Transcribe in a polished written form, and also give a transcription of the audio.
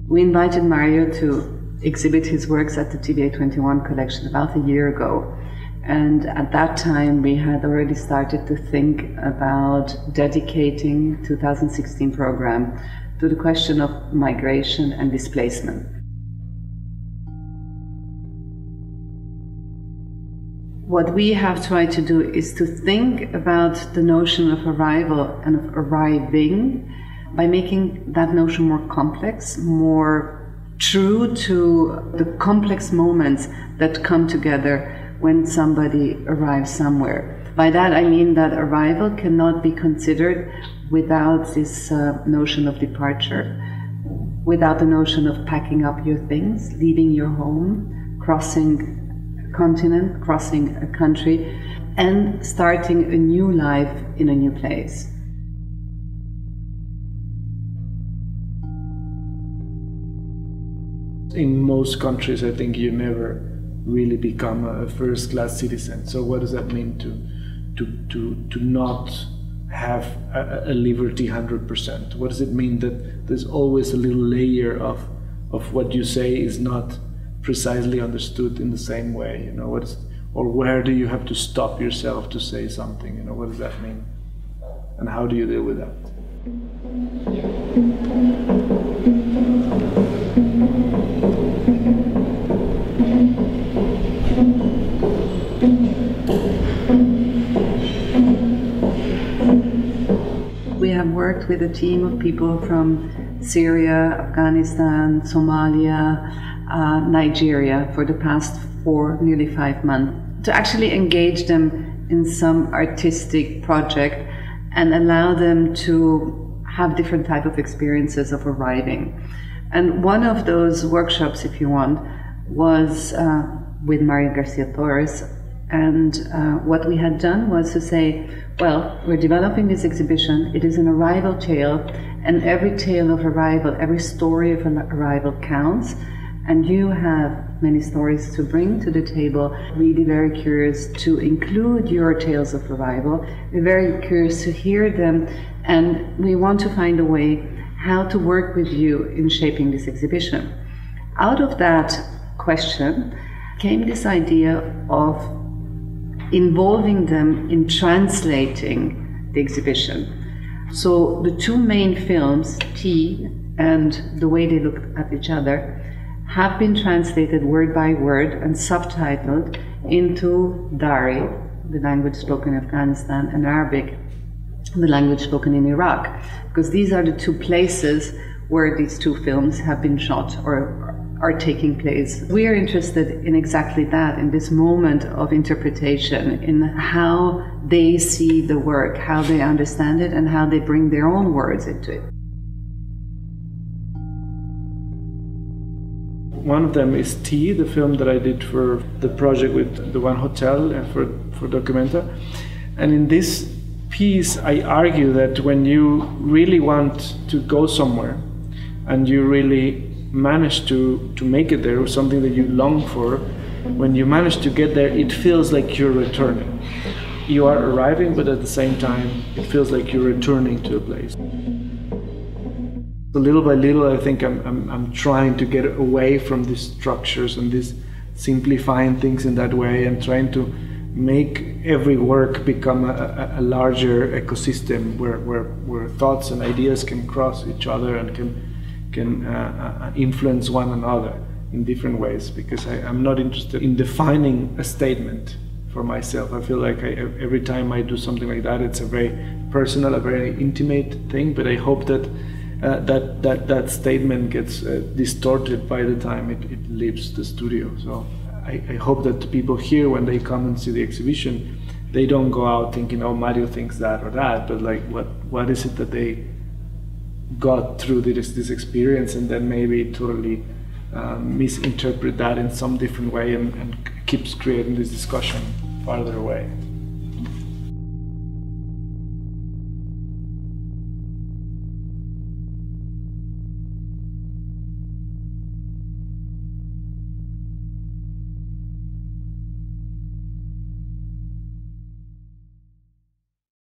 We invited Mario to exhibit his works at the TBA21 collection about a year ago. And at that time, we had already started to think about dedicating 2016 program to the question of migration and displacement. What we have tried to do is to think about the notion of arrival and of arriving by making that notion more complex, more true to the complex moments that come together when somebody arrives somewhere. By that I mean that arrival cannot be considered without this notion of departure, without the notion of packing up your things, leaving your home, crossing continent, crossing a country, and starting a new life in a new place. In most countries, I think you never really become a first-class citizen. So what does that mean to not have a liberty 100%? What does it mean that there's always a little layer of what you say is not precisely understood in the same way? You know, or where do you have to stop yourself to say something? You know, what does that mean? And how do you deal with that? We have worked with a team of people from Syria, Afghanistan, Somalia, Nigeria for the past nearly 5 months, to actually engage them in some artistic project and allow them to have different type of experiences of arriving. And one of those workshops, if you want, was with García Torres. And what we had done was to say, well, we're developing this exhibition. It is an arrival tale, and every tale of arrival, every story of an arrival counts. And you have many stories to bring to the table. Really very curious to include your tales of arrival. We're very curious to hear them, and we want to find a way how to work with you in shaping this exhibition. Out of that question came this idea of involving them in translating the exhibition. So the two main films, Tea and The Way They Looked at Each Other, have been translated word by word and subtitled into Dari, the language spoken in Afghanistan, and Arabic, the language spoken in Iraq, because these are the two places where these two films have been shot or are taking place. We are interested in exactly that, in this moment of interpretation, in how they see the work, how they understand it, and how they bring their own words into it. One of them is Tea, the film that I did for the project with the One Hotel for Documenta. And in this piece, I argue that when you really want to go somewhere and you really manage to make it there, or something that you long for, when you manage to get there, it feels like you're returning. You are arriving, but at the same time, it feels like you're returning to a place. So little by little, I think I'm trying to get away from these structures and this simplifying things in that way, and trying to make every work become a larger ecosystem where thoughts and ideas can cross each other and can influence one another in different ways. Because I'm not interested in defining a statement for myself. I feel like every time I do something like that, it's a very personal, a very intimate thing, but I hope that that statement gets distorted by the time it leaves the studio. So I hope that the people here, when they come and see the exhibition, they don't go out thinking, oh, Mario thinks that or that, but like, what is it that they got through this experience, and then maybe totally misinterpret that in some different way, and keeps creating this discussion farther away.